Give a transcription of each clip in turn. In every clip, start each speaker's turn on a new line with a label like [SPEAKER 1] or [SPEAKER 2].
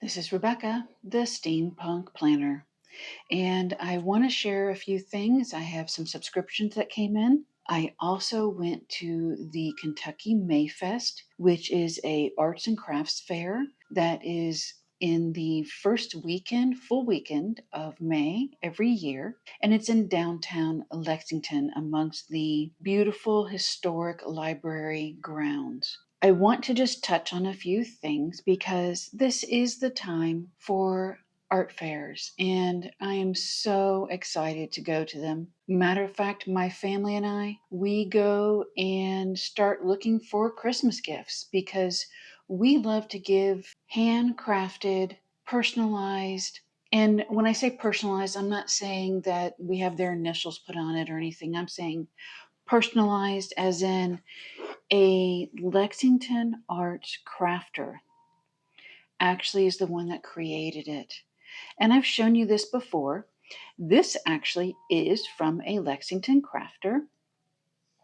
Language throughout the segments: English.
[SPEAKER 1] This is Rebecca, the Steampunk Planner, and I want to share a few things. I have some subscriptions that came in. I also went to the Kentucky MayFest, which is a arts and crafts fair that is in the first weekend, full weekend of May every year, and it's in downtown Lexington amongst the beautiful historic library grounds. I want to just touch on a few things because this is the time for art fairs, and I am so excited to go to them. Matter of fact, my family and I, we go and start looking for Christmas gifts because we love to give handcrafted, personalized. And when I say personalized, I'm not saying that we have their initials put on it or anything. I'm saying personalized as in a Lexington Arts crafter actually is the one that created it. And I've shown you this before. This actually is from a Lexington crafter.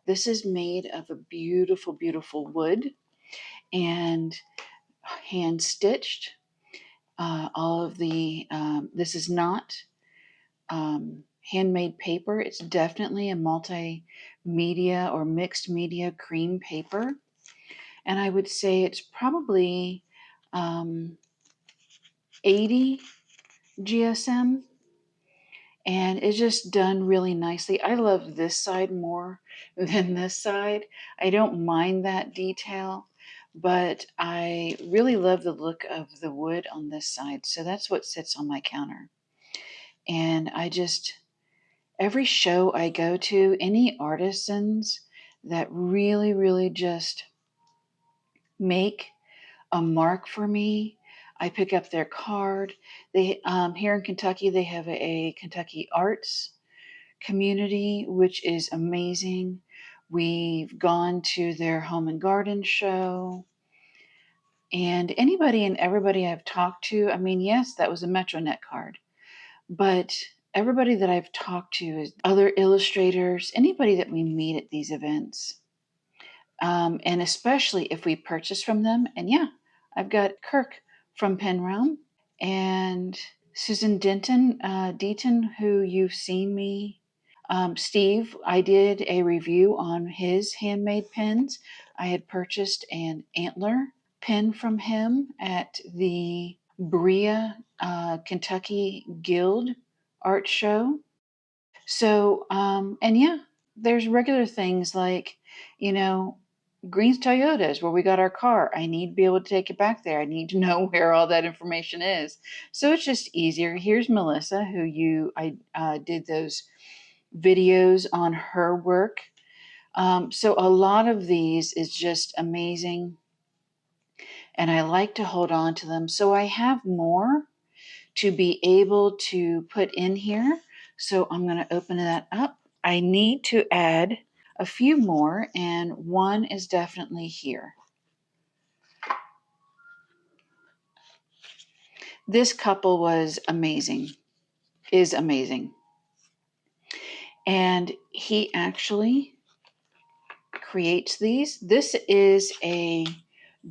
[SPEAKER 1] This is made of a beautiful, beautiful wood and hand stitched. All of the, this is not handmade paper. It's definitely a multimedia or mixed media cream paper. And I would say it's probably 80 GSM, and it's just done really nicely. I love this side more than this side. I don't mind that detail, but I really love the look of the wood on this side. So that's what sits on my counter. And every show I go to, any artisans that really, really just make a mark for me, I pick up their card. They here in Kentucky, they have a Kentucky Arts community, which is amazing. We've gone to their home and garden show. And anybody and everybody I've talked to, I mean, yes, that was a MetroNet card, but everybody that I've talked to is other illustrators, anybody that we meet at these events. And especially if we purchase from them. And yeah, I've got Kirk from Pen Realm and Susan Deaton, who you've seen me. Steve, I did a review on his handmade pens. I had purchased an antler pen from him at the Brea, Kentucky Guild Art Show. So, and yeah, there's regular things like, you know, Green's Toyotas, where we got our car. I need to be able to take it back there. I need to know where all that information is. So it's just easier. Here's Melissa, I did those videos on her work. So a lot of these is just amazing. And I like to hold on to them. So I have more to be able to put in here. So I'm going to open that up. I need to add a few more, and one is definitely here. This couple was amazing, is amazing. And he actually creates these. This is a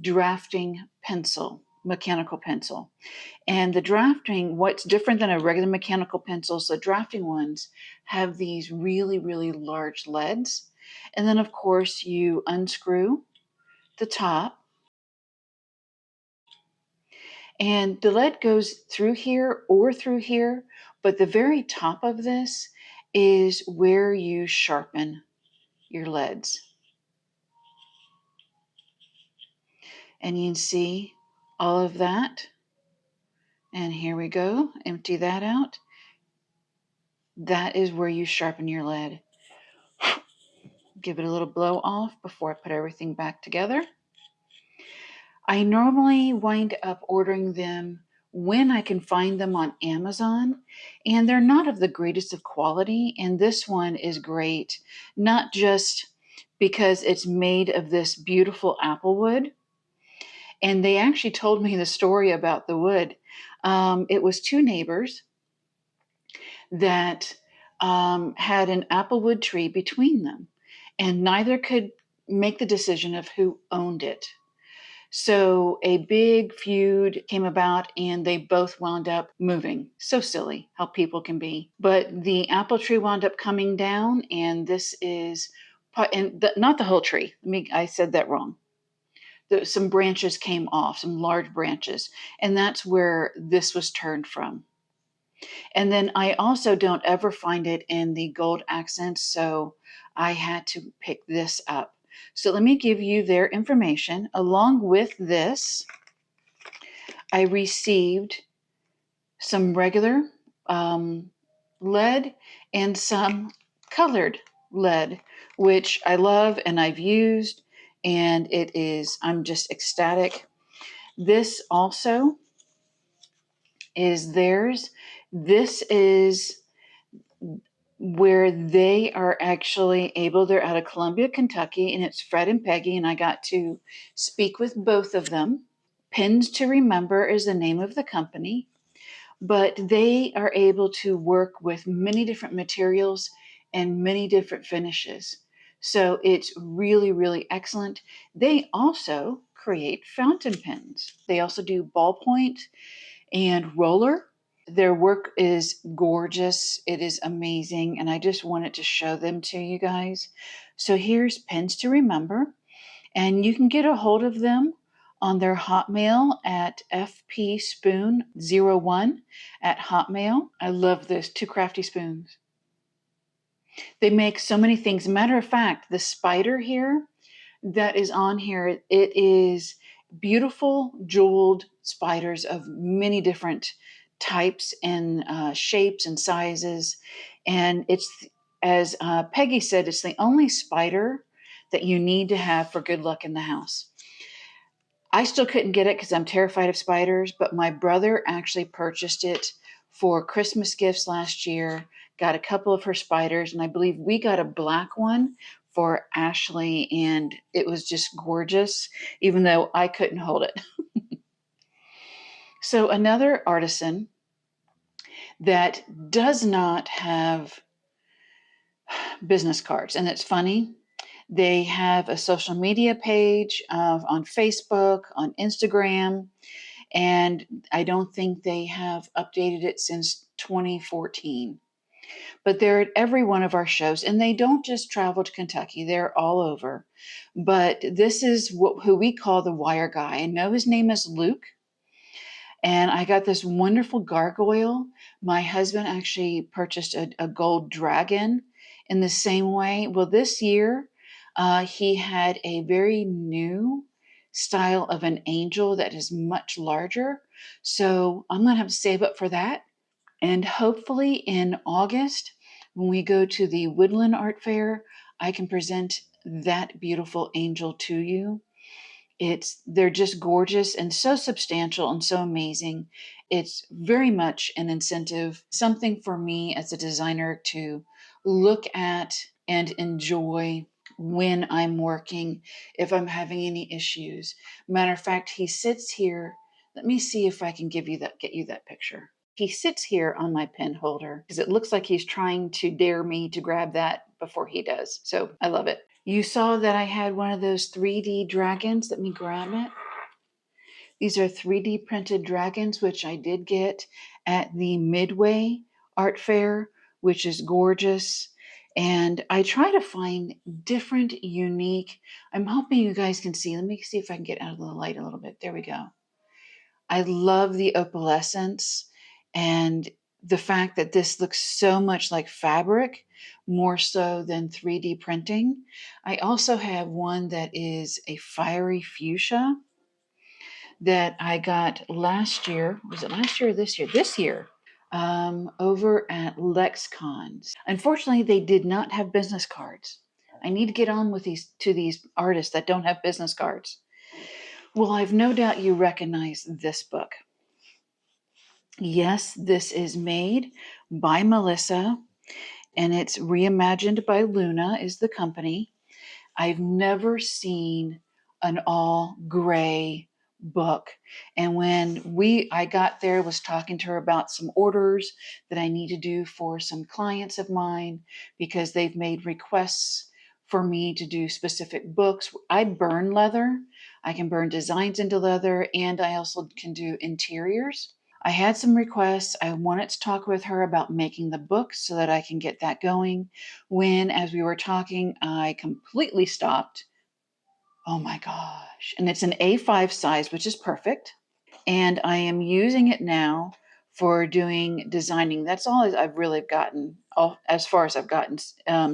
[SPEAKER 1] drafting pencil, mechanical pencil. And the drafting, what's different than a regular mechanical pencils, the drafting ones have these really, really large leads. And then, of course, you unscrew the top. And the lead goes through here or through here, but the very top of this is where you sharpen your leads. And you can see all of that. And here we go, empty that out. That is where you sharpen your lead. Give it a little blow off before I put everything back together. I normally wind up ordering them when I can find them on Amazon, and they're not of the greatest of quality. And this one is great, not just because it's made of this beautiful apple wood. And they actually told me the story about the wood. It was two neighbors that had an applewood tree between them, and neither could make the decision of who owned it. So a big feud came about and they both wound up moving. So silly how people can be. But the apple tree wound up coming down, and this is, and not the whole tree. I said that wrong. Some branches came off, some large branches, and that's where this was turned from. And then I also don't ever find it in the gold accents, so I had to pick this up. So let me give you their information. Along with this, I received some regular lead and some colored lead, which I love and I've used, and I'm just ecstatic. This also is theirs. This is where they are actually able, they're out of Columbia, Kentucky, and it's Fred and Peggy, and I got to speak with both of them. Pins to Remember is the name of the company, but they are able to work with many different materials and many different finishes. So it's really, really excellent. They also create fountain pens. They also do ballpoint and roller. Their work is gorgeous. It is amazing. And I just wanted to show them to you guys. So here's Pens to Remember. And you can get a hold of them on their Hotmail at fpspoon01 at Hotmail. I love this. Two crafty spoons. They make so many things. Matter of fact, the spider here that is on here, it is beautiful jeweled spiders of many different types and shapes and sizes. And it's, as Peggy said, it's the only spider that you need to have for good luck in the house. I still couldn't get it because I'm terrified of spiders, but my brother actually purchased it for Christmas gifts last year, got a couple of her spiders, and I believe we got a black one for Ashley, and it was just gorgeous, even though I couldn't hold it. So another artisan that does not have business cards, and it's funny, they have a social media page on Facebook, on Instagram, and I don't think they have updated it since 2014. But they're at every one of our shows, and they don't just travel to Kentucky, they're all over. But this is who we call the wire guy. I know his name is Luke, and I got this wonderful gargoyle. My husband actually purchased a gold dragon in the same way. Well, this year, he had a very new style of an angel that is much larger. So I'm going to have to save up for that. And hopefully in August, when we go to the Woodland Art Fair, I can present that beautiful angel to you. They're just gorgeous and so substantial and so amazing. It's very much an incentive, something for me as a designer to look at and enjoy when I'm working, if I'm having any issues. Matter of fact, he sits here. Let me see if I can get you that picture. He sits here on my pen holder because it looks like he's trying to dare me to grab that before he does. So I love it. You saw that I had one of those 3D dragons. Let me grab it. These are 3D printed dragons, which I did get at the Midway Art Fair, which is gorgeous. And I try to find different, unique. I'm hoping you guys can see. Let me see if I can get out of the light a little bit. There we go. I love the opalescence and the fact that this looks so much like fabric, more so than 3D printing. I also have one that is a fiery fuchsia that I got last year. Was it last year or this year? This year. Over at Lexington. Unfortunately, they did not have business cards. I need to get on with these artists that don't have business cards. Well, I've no doubt you recognize this book. Yes, this is made by Melissa, and it's reimagined by Luna is the company. I've never seen an all gray book. And when I got there, was talking to her about some orders that I need to do for some clients of mine because they've made requests for me to do specific books. I burn leather. I can burn designs into leather, and I also can do interiors. I had some requests. I wanted to talk with her about making the book so that I can get that going. When, as we were talking, I completely stopped. Oh my gosh. And it's an A5 size, which is perfect. And I am using it now for doing designing. That's all I've really gotten, as far as I've gotten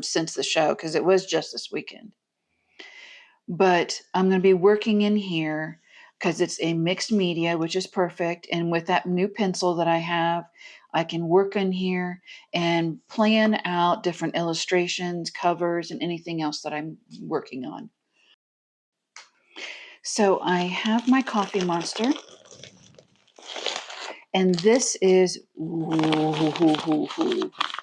[SPEAKER 1] since the show, because it was just this weekend. But I'm going to be working in here because it's a mixed media, which is perfect. And with that new pencil that I have, I can work in here and plan out different illustrations, covers, and anything else that I'm working on. So I have my coffee monster. And this is, I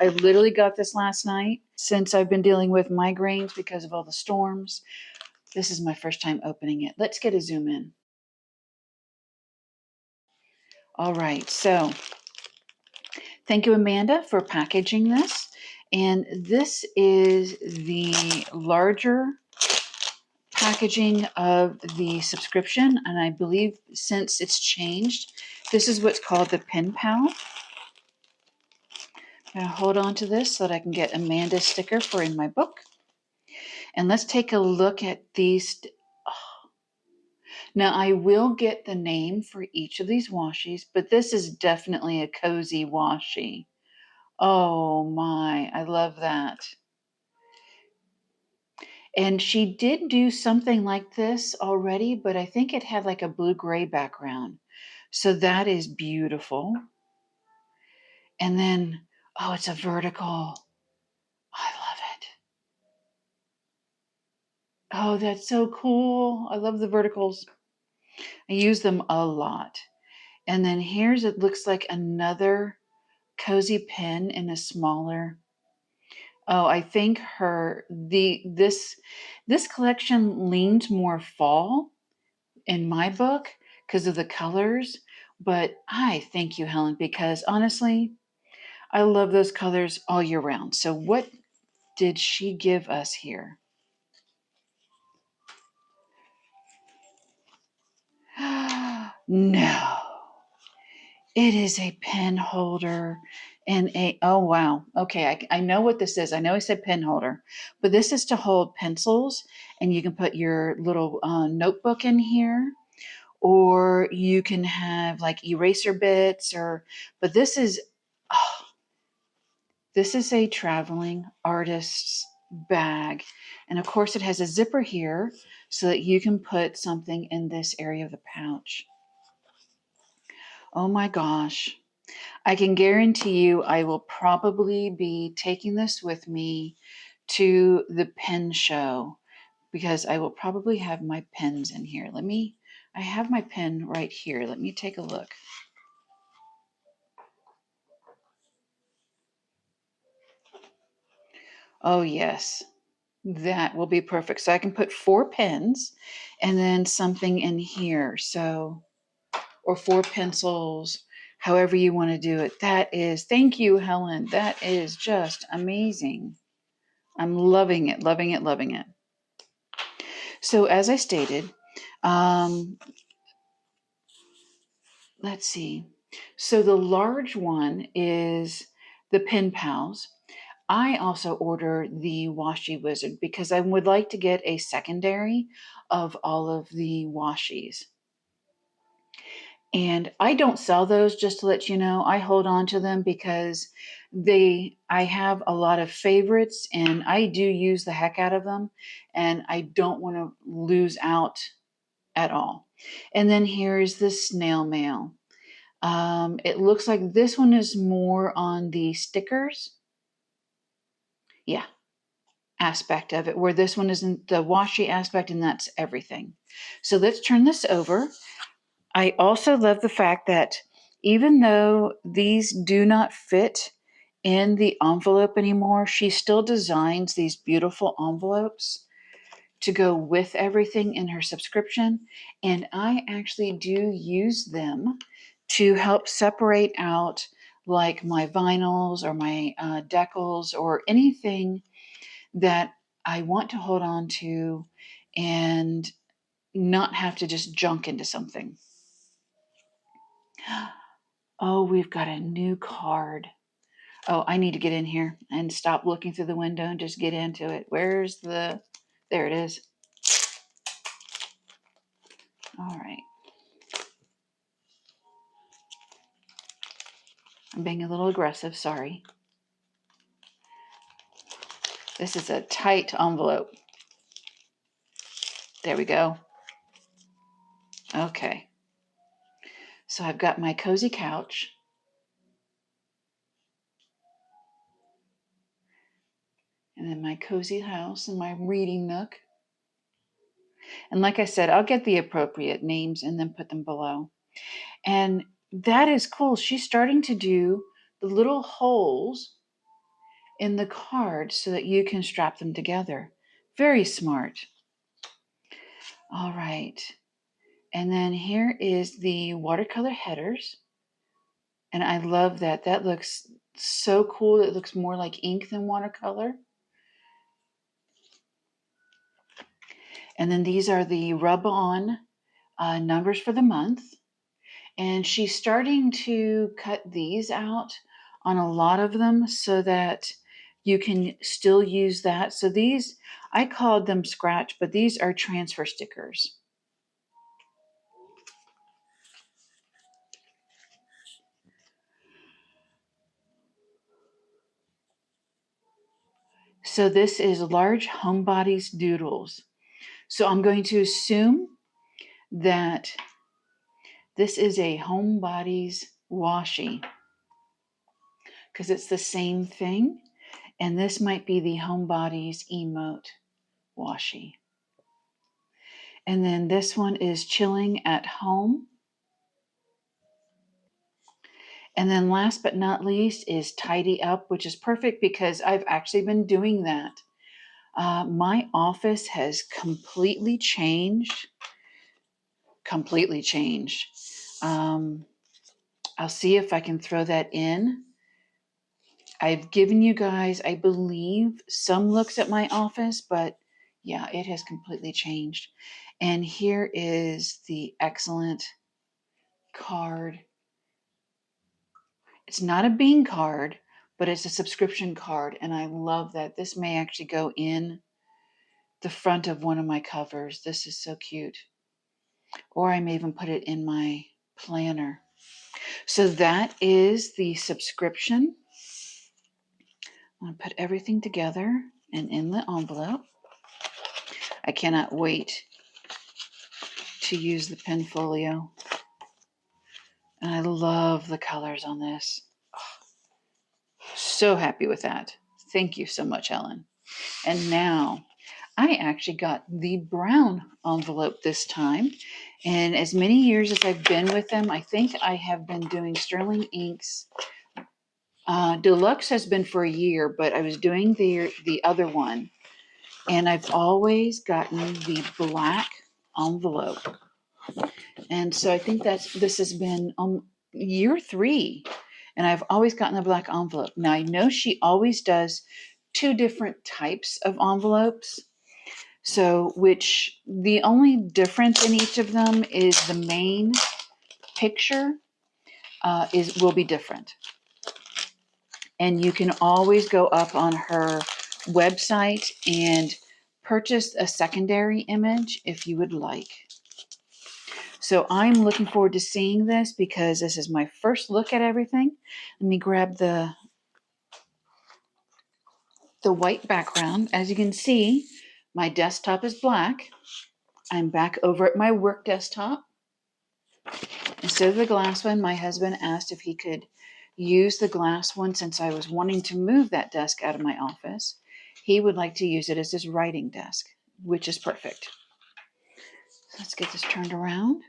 [SPEAKER 1] literally got this last night since I've been dealing with migraines because of all the storms. This is my first time opening it. Let's get a zoom in. All right, so thank you, Amanda, for packaging this. And this is the larger packaging of the subscription. And I believe since it's changed, this is what's called the Pen Pal. I'm going to hold on to this so that I can get Amanda's sticker for in my book. And let's take a look at these. Oh. Now, I will get the name for each of these washies, but this is definitely a cozy washi. Oh my, I love that. And she did do something like this already, but I think it had like a blue-gray background. So that is beautiful. And then, oh, it's a vertical. I love it. Oh, that's so cool. I love the verticals. I use them a lot. And then here's, it looks like another cozy pen in a smaller. Oh, I think this collection leans more fall in my book because of the colors. But I thank you, Helen, because honestly, I love those colors all year round. So what did she give us here? No. It is a pen holder and oh wow. Okay, I know what this is. I know I said pen holder, but this is to hold pencils, and you can put your little notebook in here, or you can have like eraser bits, but oh, this is a traveling artist's bag. And of course it has a zipper here so that you can put something in this area of the pouch. Oh my gosh. I can guarantee you I will probably be taking this with me to the pen show because I will probably have my pens in here. I have my pen right here. Let me take a look. Oh yes, that will be perfect. So I can put 4 pens and then something in here. So, or 4 pencils, however you want to do it. Thank you, Helen. That is just amazing. I'm loving it, loving it, loving it. So as I stated, let's see. So the large one is the Pen Pals. I also order the Washi Wizard because I would like to get a secondary of all of the washies. And I don't sell those, just to let you know. I hold on to them because I have a lot of favorites and I do use the heck out of them, and I don't want to lose out at all. And then here's the snail mail. It looks like this one is more on the stickers. Yeah, aspect of it, where this one isn't the washi aspect, and that's everything. So let's turn this over. I also love the fact that even though these do not fit in the envelope anymore, she still designs these beautiful envelopes to go with everything in her subscription. And I actually do use them to help separate out like my vinyls or my decals or anything that I want to hold on to and not have to just junk into something. Oh, we've got a new card. Oh, I need to get in here and stop looking through the window and just get into it. Where's the... There it is. All right. I'm being a little aggressive, sorry. This is a tight envelope. There we go. Okay. So I've got my cozy couch. And then my cozy house and my reading nook. And like I said, I'll get the appropriate names and then put them below. And that is cool. She's starting to do the little holes in the card so that you can strap them together. Very smart. All right. And then here is the watercolor headers. And I love that. That looks so cool. It looks more like ink than watercolor. And then these are the rub-on numbers for the month. And she's starting to cut these out on a lot of them so that you can still use that. So these, I called them scratch, but these are transfer stickers. So this is Large Homebodies Doodles. So I'm going to assume that this is a Homebodies washi because it's the same thing. And this might be the Homebodies emote washi. And then this one is Chilling at Home. And then last but not least is Tidy Up, which is perfect because I've actually been doing that. My office has completely changed. I'll see if I can throw that in. I've given you guys, I believe, some looks at my office, but yeah, it has completely changed. And here is the excellent card. It's not a bean card, but it's a subscription card, and I love that. This may actually go in the front of one of my covers. This is so cute. Or I may even put it in my planner. So that is the subscription. I'm going to put everything together and in the envelope. I cannot wait to use the pen folio. And I love the colors on this. So happy with that. Thank you so much, Ellen. And now I actually got the brown envelope this time. And as many years as I've been with them, I think I have been doing Sterling Inks. Deluxe has been for a year, but I was doing the other one. And I've always gotten the black envelope. And so I think this has been year 3. And I've always gotten the black envelope. Now I know she always does 2 different types of envelopes. So which the only difference in each of them is the main picture will be different. And you can always go up on her website and purchase a secondary image if you would like. So I'm looking forward to seeing this because this is my first look at everything. Let me grab the white background. As you can see, my desktop is black. I'm back over at my work desktop. Instead of the glass one, my husband asked if he could use the glass one since I was wanting to move that desk out of my office. He would like to use it as his writing desk, which is perfect. So let's get this turned around.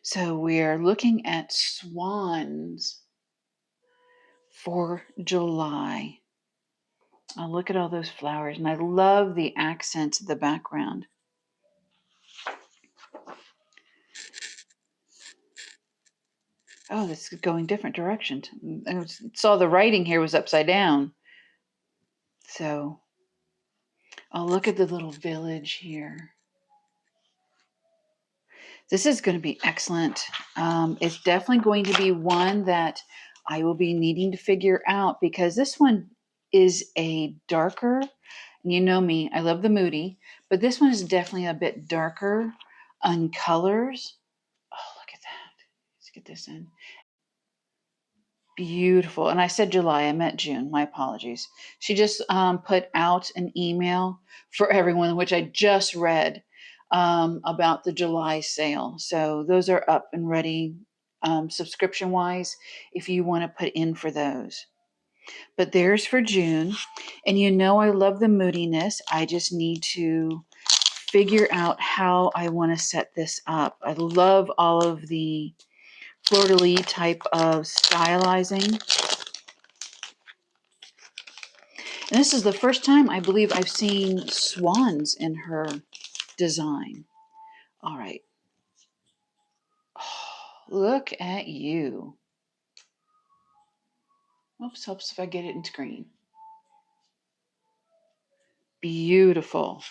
[SPEAKER 1] So we're looking at swans for July. Oh, look at all those flowers. And I love the accents of the background. Oh, this is going different directions. I saw the writing here was upside down. So, oh, look at the little village here. This is going to be excellent. It's definitely going to be one that I will be needing to figure out because this one is a darker, and you know me, I love the moody, but this one is definitely a bit darker on colors. Oh, look at that. Let's get this in. Beautiful. And I said July, I meant June. My apologies. She just put out an email for everyone, which I just read about the July sale. So those are up and ready subscription wise if you want to put in for those. But there's for June. And you know, I love the moodiness. I just need to figure out how I want to set this up. I love all of the fleur-de-lis type of stylizing. And this is the first time I believe I've seen swans in her design. All right. Oh, look at you. Oops, helps if I get it in screen. Beautiful.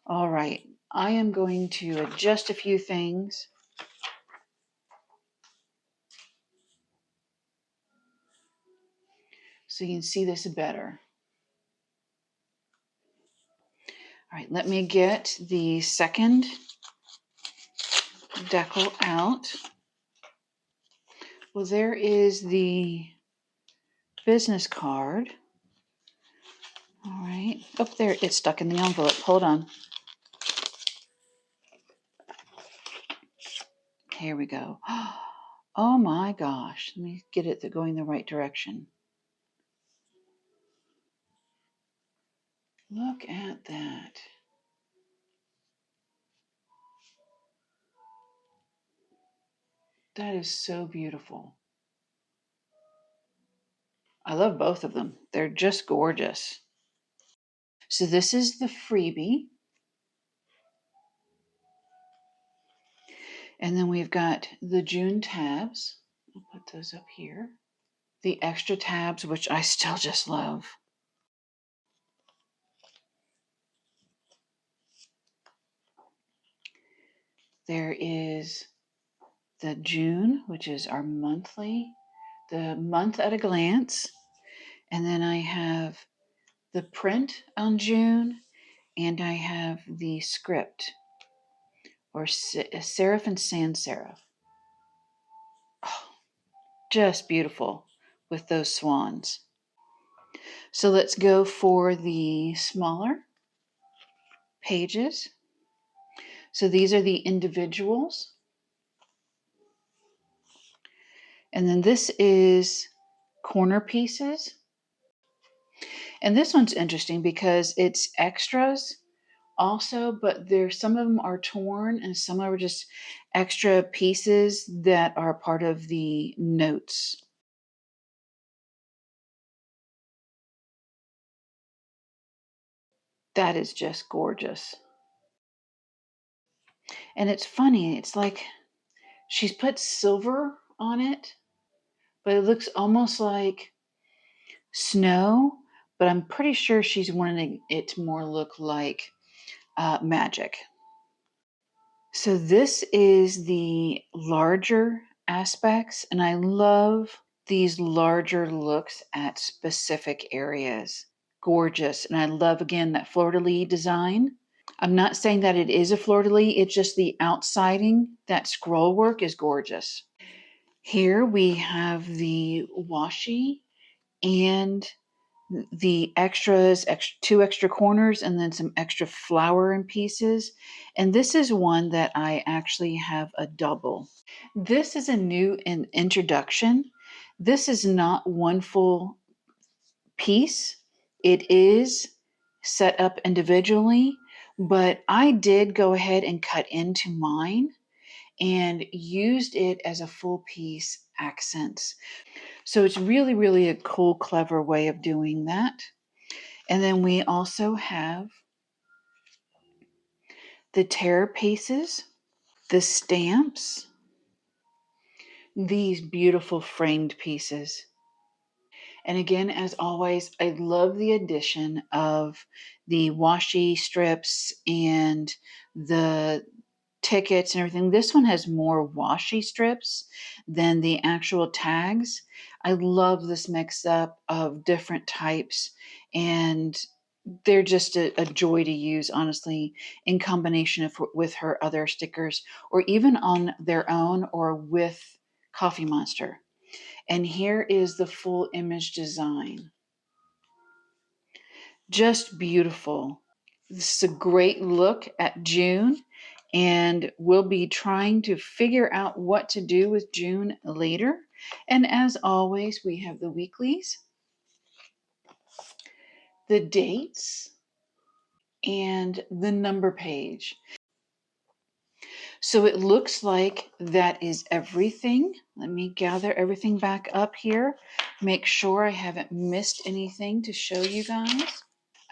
[SPEAKER 1] All right. I am going to adjust a few things. So you can see this better. All right, let me get the second decal out. Well, there is the business card. All right. Oh, there, it's stuck in the envelope. Hold on. Here we go. Oh my gosh. Let me get it going the right direction. Look at that. That is so beautiful. I love both of them. They're just gorgeous. So this is the freebie. And then we've got the June tabs. I'll put those up here. The extra tabs, which I still just love. There is the June, which is our monthly, the month at a glance. And then I have the print on June, and I have the script, or serif and sans serif. Oh, just beautiful with those swans. So let's go for the smaller pages. So these are the individuals. And then this is corner pieces. And this one's interesting because it's extras also, but there's some of them are torn and some are just extra pieces that are part of the notes. That is just gorgeous. And it's funny, it's like she's put silver on it, but it looks almost like snow, but I'm pretty sure she's wanting it to more look like magic. So this is the larger aspects, and I love these larger looks at specific areas. Gorgeous. And I love, again, that fleur-de-lis design. I'm not saying that it is a fleur-de-lis, it's just the outsiding, that scroll work is gorgeous. Here we have the washi and the extras, two extra corners, and then some extra flower and pieces. And this is one that I actually have a double. This is a new introduction. This is not one full piece. It is set up individually, but I did go ahead and cut into mine and used it as a full piece accents. So it's really, really a cool, clever way of doing that. And then we also have the tear pieces, the stamps, these beautiful framed pieces. And again, as always, I love the addition of the washi strips and the tickets and everything. This one has more washi strips than the actual tags. I love this mix up of different types, and they're just a joy to use, honestly, in combination with her other stickers, or even on their own or with Coffee Monster. And here is the full image design. Just beautiful. This is a great look at June, and we'll be trying to figure out what to do with June later. And as always, we have the weeklies, the dates, and the number page. So it looks like that is everything. Let me gather everything back up here. Make sure I haven't missed anything to show you guys.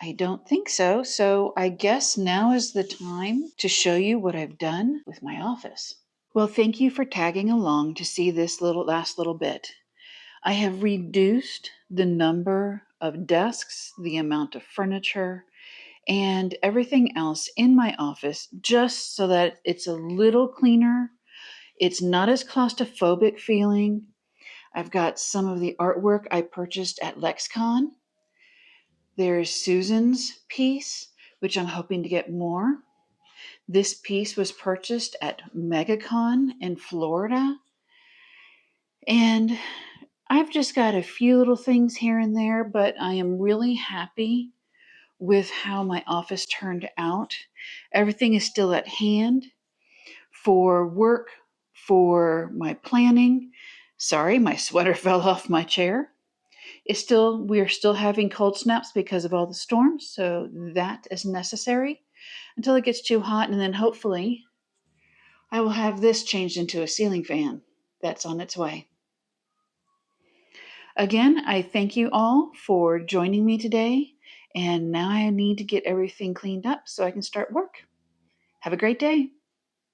[SPEAKER 1] I don't think so. So I guess now is the time to show you what I've done with my office. Well, thank you for tagging along to see this last little bit. I have reduced the number of desks, the amount of furniture, and everything else in my office just so that it's a little cleaner. It's not as claustrophobic feeling. I've got some of the artwork I purchased at LexCon. There's Susan's piece, which I'm hoping to get more. This piece was purchased at MegaCon in Florida. And I've just got a few little things here and there, but I am really happy with how my office turned out. Everything is still at hand for work, for my planning. Sorry, my sweater fell off my chair. We're still having cold snaps because of all the storms, so that is necessary until it gets too hot, and then hopefully I will have this changed into a ceiling fan. That's on its way. Again, I thank you all for joining me today, and now I need to get everything cleaned up so I can start work. Have a great day.